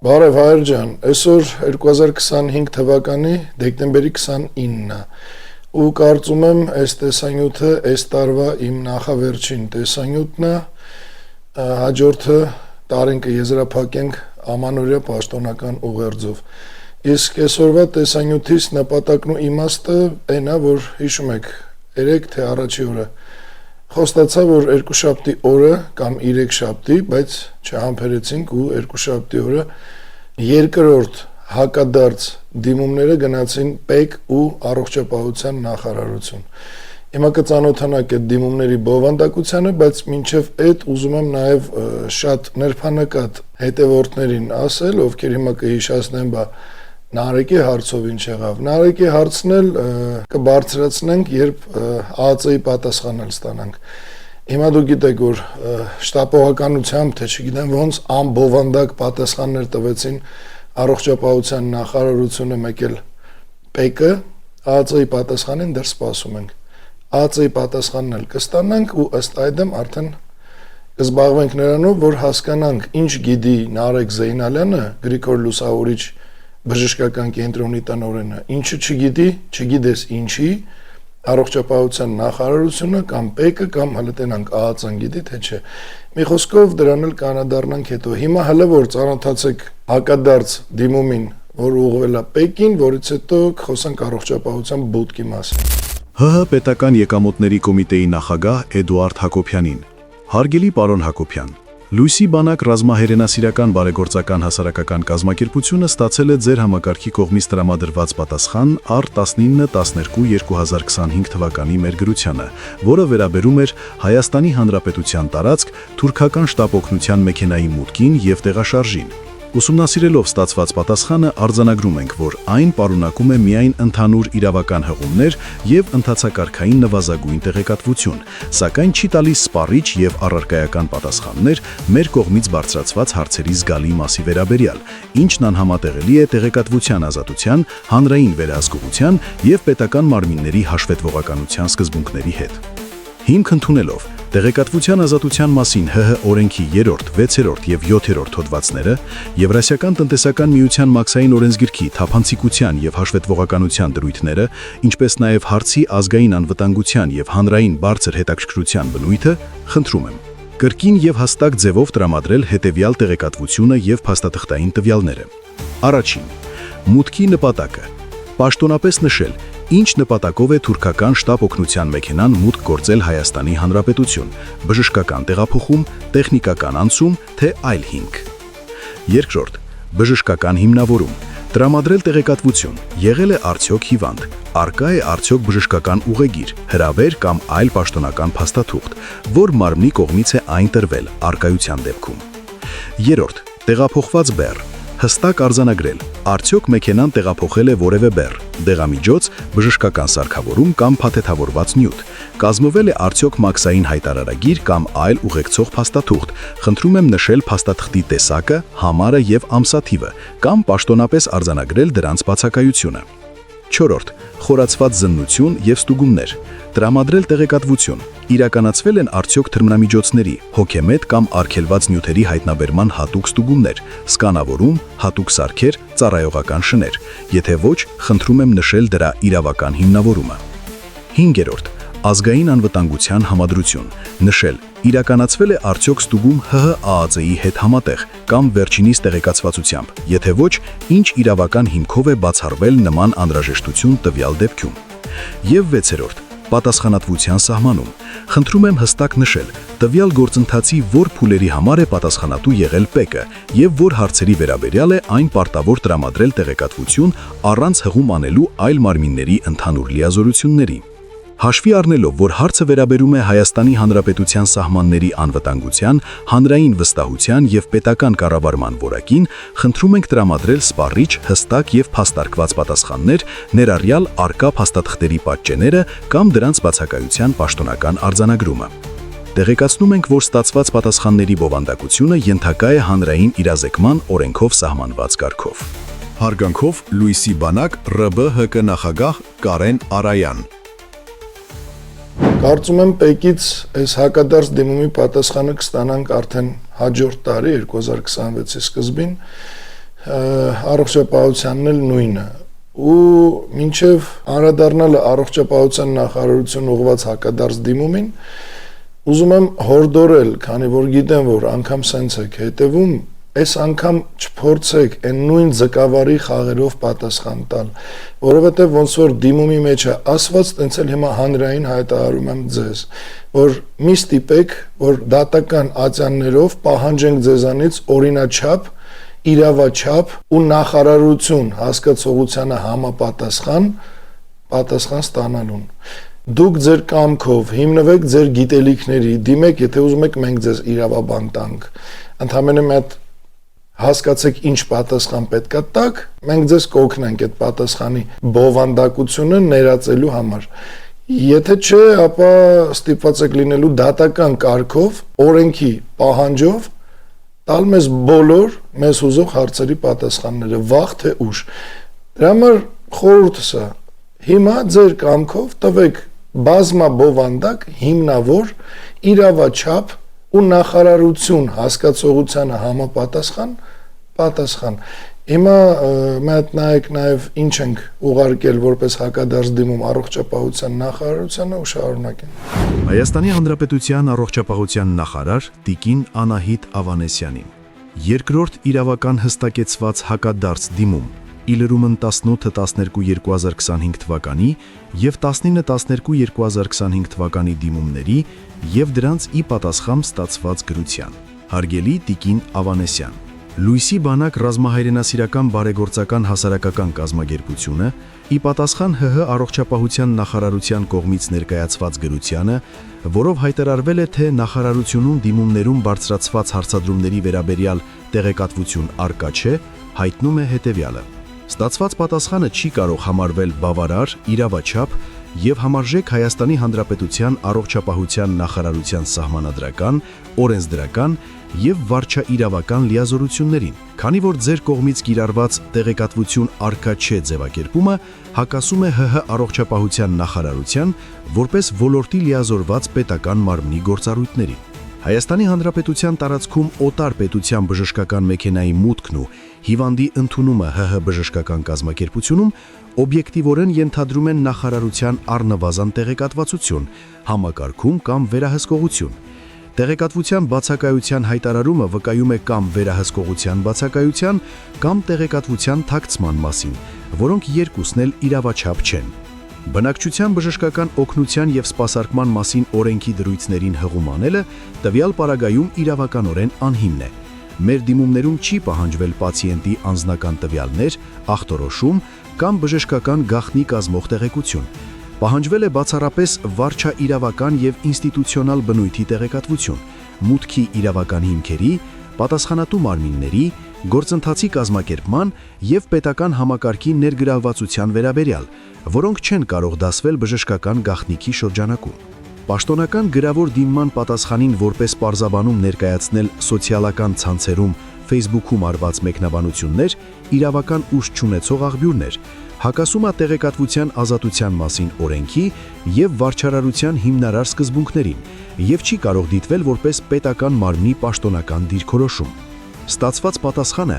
Բարև Հայր ջան, այսօր 2025 թվականի դեկտեմբերի 29-ն է ու կարծում եմ այս տեսանյութը այս տարվա իմ նախավերջին տեսանյութն է, հաջորդը տարին կեզրափակենք ամանորյա պաշտոնական ուղերձով։ Իսկ այսօրվա տեսանյութից նպատակն ու իմաստը այն է, որ հիշում եք, 3 թե առաջի օրը խոստացա, որ երկուշաբթի օրը կամ 3 շաբթի, բայց չհամբերեցինք ու երկուշաբթի օրը երկրորդ հակադարձ դիմումները գնացին ՊԵԿ ու առողջապահության նախարարություն։ Հիմա կծանոթանանք այդ դիմումների բովանդակությանը, բայց մինչև այդ ուզում եմ նաև շատ նրբանկատ հետևորդներին ասել, ովքեր հիմա կհիշացնեն, բա Նարեկի հարցով ինչ եղավ։ Նարեկի հարցն էլ կբարձրացնենք, երբ ԱԱԾ-ի պատասխանել ստանանք։ Հիմա դուք գիտեք, որ շտապողականությամբ, թե չգիտեմ ոնց ամբովանդակ պատասխաններ տվեցին առողջապահության նախարարությունը, մեկ էլ ՊԵԿ-ը, ԱԱԾ-ի պատասխանին դեռ սպասում ենք։ ԱԱԾ-ի պատասխանն էլ կստանանք ու ըստ այդմ արդեն կզբաղվենք նրանով, որ հասկանանք ինչ գիտի Նարեկ Զեյնալյանը, Գրիգոր Լուսավորիչ բժշկական կենտրոնի տնօրենը, ինչը չգիտի, չգիտես ինչի, առողջապահության նախարարությունը կամ ՊԵԿ-ը կամ հələ տենանք ԱԱԾ-ն գիտի, թե չէ։ Մի խոսքով դրան էլ կանադառնանք հետո։ Հիմա հələ որ ծանոթացեք հակադարձ դիմումին, որ ուղղվել է ՊԵԿ-ին, որից հետո կխոսենք առողջապահության բուդկի մասին։ ՀՀ պետական եկամուտների կոմիտեի նախագահ Էդուարդ Հակոբյանին։ Հարգելի պարոն Հակոբյան, Լույսի բանակ ռազմահերենասիրական բարեգործական հասարակական կազմակերպությունը ստացել է ձեր համակարգի կողմից տրամադրված պատասխան առ 19-12-2025 թվականի մեր գրությանը, որը վերաբերում էր Հայաստանի Հանրապետության տարածք թուրքական շտապօգնության մեքենայի մուտքին և տեղաշարժին։ Ուսումնասիրելով ստացված պատասխանը արձանագրում ենք, որ այն պարունակում է միայն ընդհանուր իրավական հղումներ և ընթացակարգային նվազագույն տեղեկատվություն, սակայն չի տալիս սպառիչ և առարկայական պատասխաններ մեր կողմից բարձրացված հարցերի զգալի մասի վերաբերյալ, ինչն անհամատեղելի է տեղեկատվության ազատության, հանրային վերահսկողության և պետական մարմինների հաշվետվողականության սկզբունքների հետ։ Հիմք ընդունելով տեղեկատվության ազատության մասին ՀՀ օրենքի 3-րդ, 6-րդ և 7-րդ հոդվածները, Եվրասիական տնտեսական միության մաքսային օրենսգրքի թափանցիկության և հաշվետվողականության դրույթները, ինչպես նաև հարցի ազգային անվտանգության և հանրային բարձր հետաքրքրության բնույթը, խնդրում եմ կրկին և հստակ ձևով տրամադրել հետևյալ տեղեկատվությունը և փաստաթղթային տվյալները։ Առաջին. մուտքի նպատակը։ Պաշտոնապես նշել, ինչ նպատակով է թուրքական շտապօգնության մեքենան մուտք գործել Հայաստանի Հանրապետություն, բժշկական տեղափոխում, տեխնիկական անցում, թե այլ հիմք։ Երկրորդ. բժշկական հիմնավորում։ Տրամադրել տեղեկատվություն, եղել է արդյոք հիվանդ, արկա է արդյոք բժշկական ուղեգիր, հրավեր կամ այլ պաշտոնական փաստաթուղթ, որ մարմնի կողմից է այն տրվել արկայության դեպքում։ Երրորդ. տեղափոխված բեռ։ Հստակ արձանագրել, արդյոք մեքենան տեղափոխել է որևէ բեռ, դեղամիջոց, բժշկական սարքավորում կամ փաթեթավորված նյութ, կազմվել է արդյոք մաքսային հայտարարագիր կամ այլ ուղեկցող փաստաթուղթ, խնդրում եմ նշել փաստաթղթի տեսակը, համարը և ամսաթիվը, կամ պաշտոնապես արձանագրել դրանց բացակայությունը։ Չորրորդ. խորացված զննություն և ստուգումներ։ Տրամադրել տեղեկատվություն, իրականացվել են արդյոք թմրամիջոցների, հոգեմետ կամ արգելված նյութերի հայտնաբերման հատուկ ստուգումներ, սկանավորում, հատուկ սարքեր, ծառայողական շներ, եթե ոչ, խնդրում եմ նշել դրա իրավական հիմնավորումը։ Հինգերորդ. ազգային անվտանգության համադրություն, նշել, իրականացվել է արդյոք ստուգում ՀՀ ԱԱԾ-ի հետ համատեղ կամ վերջինիս տեղեկացվածությամբ, եթե ոչ, ինչ իրավական հիմքով է բացառվել նման անհրաժեշտություն տվյալ դեպքում։ Եվ վեցերորդ. պատասխանատվության սահմանում, խնդրում եմ հստակ նշել, տվյալ գործընթացի որ փուլերի համար է պատասխանատու եղել ՊԵԿ-ը և որ հարցերի վերաբերյալ է այն պարտավոր տրամադրել տեղեկատվություն առանց հղում անելու այլ մարմինների ընդհանուր լիազորությունների։ Հաշվի առնելով, որ հարցը վերաբերում է Հայաստանի Հանրապետության սահմանների անվտանգության, հանրային վստահության և պետական կառավարման որակին, խնդրում ենք տրամադրել սպառիչ, հստակ և փաստարկված պատասխաններ, ներառյալ առկա փաստաթղթերի պատճենները կամ դրանց բացակայության պաշտոնական արձանագրումը։ Տեղեկացնում ենք, որ ստացված պատասխանների բովանդակությունը ենթակա է հանրային իրազեկման օրենքով սահմանված կարգով։ Հարգանքով Լույսի բանակ ՌԲՀԿ նախագահ Կարեն Արայան։ Կարծում եմ ՊԵԿ-ից այս հակադարձ դիմումի պատասխանը կստանանք արդեն հաջորդ տարի 2026-ի սկզբին, առողջապահությանն էլ նույնը։ Ու մինչև անդրադառնալը առողջապահության նախարարություն ուղղված հակադարձ դիմումին, ուզում եմ հորդորել, քանի որ գիտեմ, որ անգամ սենց եք հետևում, այս անգամ չփորձեք այն նույն ձկավարի խաղերով պատասխան տալ, որովհետև ոնց որ դիմումի մեջ է ասված, տենց էլ հիմա հանրային հայտարարում եմ ձեզ, որ մի ստիպեք, որ դատական ատյաններով պահանջենք ձեզանից օրինաչափ, իրավաչափ ու նախարարություն հասկացողությանը համապատասխան ստանալուն։ Դուք ձեր կամքով հիմնվեք ձեր գիտելիքների, դիմեք, եթե ուզում եք մենք ձեզ իրավաբան տանք։ Ընդհանրապես մի հատ հասկացեք ինչ պատասխան պետքա տաք, մենք ձեզ կօգնենք այդ պատասխանի բովանդակությունը ներածելու համար։ Եթե չէ, ապա ստիպված եք լինելու դատական կարգով, օրենքի պահանջով տալ մեզ բոլոր մեզ հուզող հարցերի պատասխանները, վաղ թե ուշ։ Դրա համար խորհուրդս է, հիմա ձեր կամքով տվեք բազմաբովանդակ, հիմնավոր, իրավաչափ ու նախարարություն հասկացողությանը համապատասխան։ Հիմա մենք նայեք նաև ինչ ենք ուղարկել որպես հակադարձ դիմում առողջապահության նախարարությանը ու շարունակենք։ Հայաստանի Հանրապետության առողջապահության նախարար տիկին Անահիտ Ավանեսյանին երկրորդ իրավական հստակեցված հակադարձ դիմում իլրումն 18-12-2025 թվականի և 19-12-2025 թվականի դիմումների և դրանց ի պատասխան ստացված գրության։ Հարգելի տիկին Ավանեսյան, Լույսի բանակ ռազմահայրենասիրական բարեգործական հասարակական կազմակերպությունը ի պատասխան ՀՀ առողջապահության նախարարության կողմից ներկայացված գրությանը, որով հայտարարվել է, թե նախարարությունում դիմումներում բարձրացված հարցադրումների վերաբերյալ տեղեկատվություն առկա չէ, հայտնում է հետևյալը. Ստացված պատասխանը չի կարող համարվել բավարար, իրավաչափ և համարժեք Հայաստանի Հանրապետության առողջապահության նախարարության սահմանադրական, օրենսդրական և վարչաիրավական լիազորություններին, քանի որ ձեր կողմից կիրառված տեղեկատվություն առկա չէ ձևակերպումը հակասում է ՀՀ առողջապահության նախարարության որպես ոլորտի լիազորված պետական մարմնի գործառույթներին։ Հայաստանի Հանրապետության տարածքում օտար պետության բժշկական մեքենայի մուտքն ու հիվանդի ընդունումը ՀՀ բժշկական կազմակերպությունում օբյեկտիվորեն ենթադրում են նախարարության առնվազն տեղեկատվացություն, համակարգում կամ վերահսկողություն։ Տեղեկատվության բացակայության հայտարարումը վկայում է կամ վերահսկողության բացակայության, կամ տեղեկատվության թաքցման մասին, որոնք երկուսն էլ իրավաչափ չեն։ Բնակչության բժշկական օգնության և սպասարկման մասին օրենքի դրույթներին հղում անելը տվյալ պարագայում իրավականորեն անհիմն է։ Մեր դիմումներում չի պահանջվել պացիենտի անձնական տվյալներ, ախտորոշում կամ բժշկական գաղտնի կազմող տեղեկություն։ Պահանջվել է բացառապես վարչաիրավական և ինստիտուցիոնալ բնույթի տեղեկատվություն, մուտքի իրավական հիմքերի, պատասխանատու մարմինների, գործընթացի կազմակերպման և պետական համակարգի ներգրավվածության վերաբերյալ, որոնք չեն կարող դասվել բժշկական գաղտնիքի շրջանակում։ Պաշտոնական գրավոր դիմման պատասխանին որպես պարզաբանում ներկայացնել սոցիալական ցանցերում, Facebook-ում արված մեկնաբանություններ, իրավական ուժ չունեցող աղբյուրներ, հակասում է տեղեկատվության ազատության մասին օրենքի և վարչարարության հիմնարար սկզբունքներին և չի կարող դիտվել որպես պետական մարմնի պաշտոնական դիրքորոշում։ Ստացված պատասխանը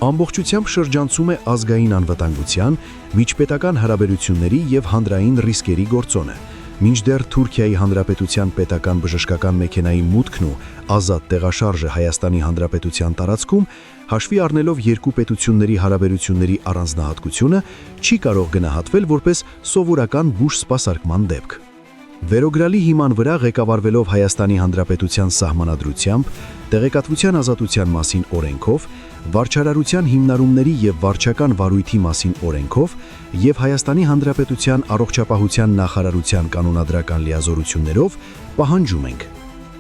ամբողջությամբ շրջանցում է ազգային անվտանգության, միջպետական հարաբերությունների և հանրային ռիսկերի գործոնը, մինչդեռ Թուրքիայի Հանրապետության պետական բժշկական մեքենայի մուտքն ու ազատ տեղաշարժը Հայաստանի Հանրապետության տարածքում, հաշվի առնելով երկու պետությունների հարաբերությունների առանձնահատկությունը, չի կարող գնահատվել որպես սովորական բուժ-սպասարկման դեպք։ Վերոգրալի հիման վրա ղեկավարվելով Հայաստանի Հանրապետության սահմանադրությամբ, տեղեկատվության ազատության մասին օրենքով, վարչարարության հիմնարումների և վարչական վարույթի մասին օրենքով և Հայաստանի Հանրապետության առողջապահության նախարարության կանոնադրական լիազորություններով պահանջում ենք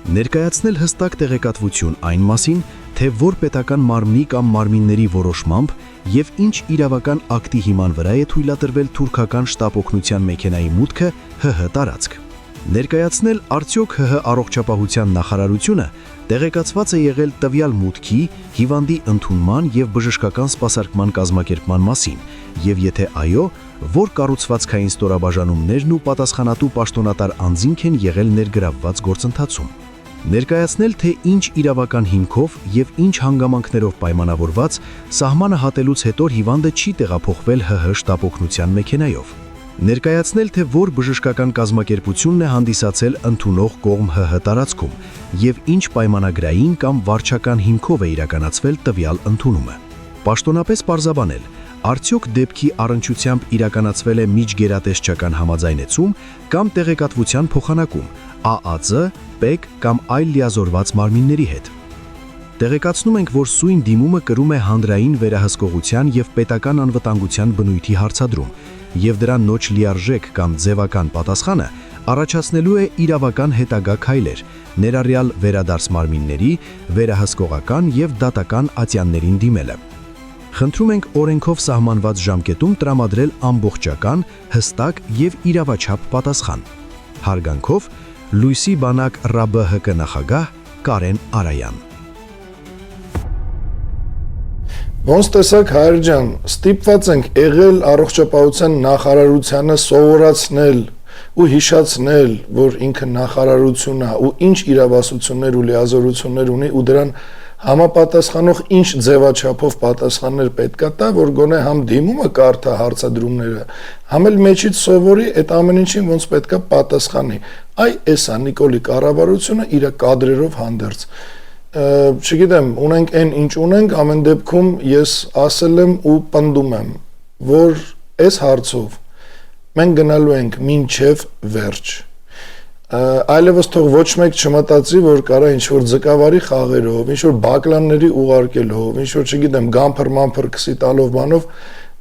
ներկայացնել հստակ տեղեկատվություն այն մասին, թե որ պետական մարմնի կամ մարմինների որոշմամբ և ինչ իրավական ակտի հիման վրա է թույլատրվել թուրքական շտապօգնության մեքենայի մուտքը ՀՀ տարածք։ Ներկայացնել արդյոք ՀՀ առողջապահության նախարարությունը տեղեկացված է եղել տվյալ մուտքի, հիվանդի ընդունման և բժշկական սպասարկման կազմակերպման մասին, և եթե այո, որ կառուցվածքային ստորաբաժանումներն ու պատասխանատու պաշտոնատար անձինք են եղել ներգրավված գործընթացում։ Ներկայացնել, թե ինչ իրավական հիմքով եւ ինչ հանգամանքներով պայմանավորված սահմանը հատելուց հետո հիվանդը չի տեղափոխվել ՀՀ շտապօգնության մեքենայով։ Ներկայացնել, թե որ բժշկական կազմակերպությունն է հանդիսացել ընդունող կողմ ՀՀ տարածքում եւ ինչ պայմանագրային կամ վարչական հիմքով է իրականացվել տվյալ ընդունումը։ Պաշտոնապես պարզաբանել, արդյոք դեպքի առնչությամբ իրականացվել է միջգերատեսչական համաձայնեցում կամ տեղեկատվության փոխանակում ԱԱԾ, ՊԵԿ կամ այլ լիազորված մարմինների հետ։ Տեղեկացնում ենք, որ սույն դիմումը կրում է հանրային վերահսկողության եւ պետական անվտանգության բնույթի հարցադրում, եւ դրան նոչ լիարժեք կամ ձևական պատասխանը առաջացնելու է իրավական հետագա քայլեր, ներառյալ վերադարձ մարմինների, վերահսկողական եւ դատական ատյաններին դիմելը։ Խնդրում ենք օրենքով սահմանված ժամկետում տրամադրել ամբողջական, հստակ եւ իրավաչափ պատասխան։ Հարգանքով Լույսի բանակ ՌԲՀԿ նախագահ Կարեն Արայան։ Ոնց տեսակ Հայր ջան, ստիպված ենք եղել առողջապահության նախարարությանը սովորացնել ու հիշացնել, որ ինքը նախարարություն է ու ինչ իրավասություններ ու լիազորություններ ունի ու դրան համապատասխանող ինչ ձևաչափով պատասխաններ պետքա տա, որ գոնե համ դիմումը կարդա հարցադրումները, համ էլ մեջից սովորի այդ ամեն ինչին ոնց պետքա պատասխանի։ Այ էսա Նիկոլի կառավարությունը իր կադրերով հանդերձ։ Չգիտեմ, ունենք այն ինչ ունենք, ամեն դեպքում ես ասել եմ ու պնդում եմ, որ այս հարցով մենք գնալու ենք մինչև վերջ։ Այլևս թող ոչ մեկ չմտածի, որ կարա ինչ-որ ձկավարի խաղերով, ինչ-որ բակլանների ուղարկելով, ինչ-որ, չգիտեմ, գամփր-մամփր քսի տալով բանով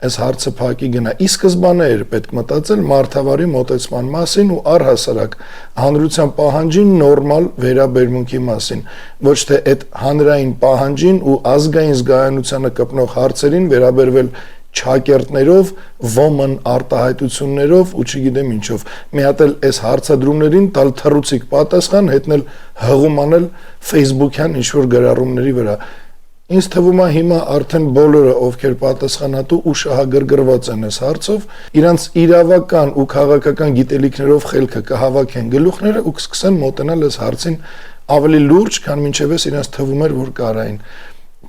այս հարցը փակի գնա։ Ի սկզբանե էր պետք մտածել մարդավարի մոտեցման մասին ու առհասարակ հանրության պահանջին նորմալ վերաբերմունքի մասին, ոչ թե այդ հանրային պահանջին ու ազգային զգայունությանը կպնող հարցերին վերաբերվել չակերտներով, ոմն արտահայտություններով ու չգիտեմ ինչով։ Մի հատ էլ այս հարցադրումներին տալ թռուցիկ պատասխան, հետնել հղում անել Facebook-յան ինչ-որ գրառումների վրա։ Ինձ թվում է հիմա արդեն բոլորը, ովքեր պատասխանատու ու շահագրգռված են այս հարցով, իրանց իրավական ու քաղաքական գիտելիքներով խելքը կհավաքեն գլուխները ու կսկսեն մոտենալ այս հարցին ավելի լուրջ, քան մինչև էս իրանց թվում էր, որ կարային։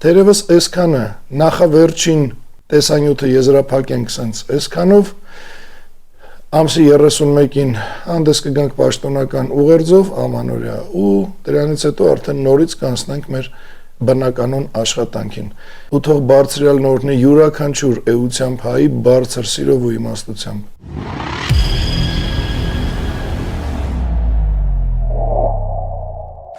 Թերևս այսքանը նախավերջին տեսանյութը եզրափակենք սենց այսքանով, ամսի 31-ին հանդես կգանք պաշտոնական ուղերձով ամանորյա ու դրանից հետո արդեն նորից կանցնենք մեր բնականոն աշխատանքին։ Ու թող բարձրյալ նորհնի յուրաքանչյուր էությամբ հայի բարձր սիրով ու իմաստությամբ։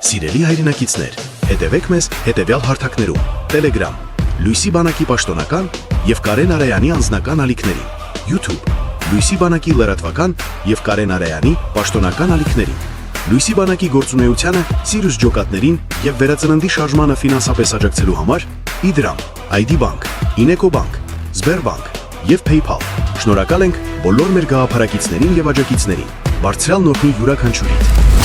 Սիրելի հայրենակիցներ, հետևեք մեզ հետևյալ հարթակներում. Telegram, Լույսի բանակի պաշտոնական եւ Կարեն Արայանի անձնական ալիքներին, YouTube, Լույսի բանակի լրատվական եւ Կարեն Արայանի պաշտոնական ալիքներին, Լույսի բանակի գործունեությանը, Սիրուս ջոկատներին եւ վերածննդի շարժմանը ֆինանսապես աջակցելու համար Իդրամ, ID Bank, Ineco Bank, Sberbank եւ PayPal։ Շնորհակալ ենք բոլոր մեր գաղափարակիցներին եւ աջակիցներին։ Բարձրալ նորհնի յուրաքանչյուրիդ։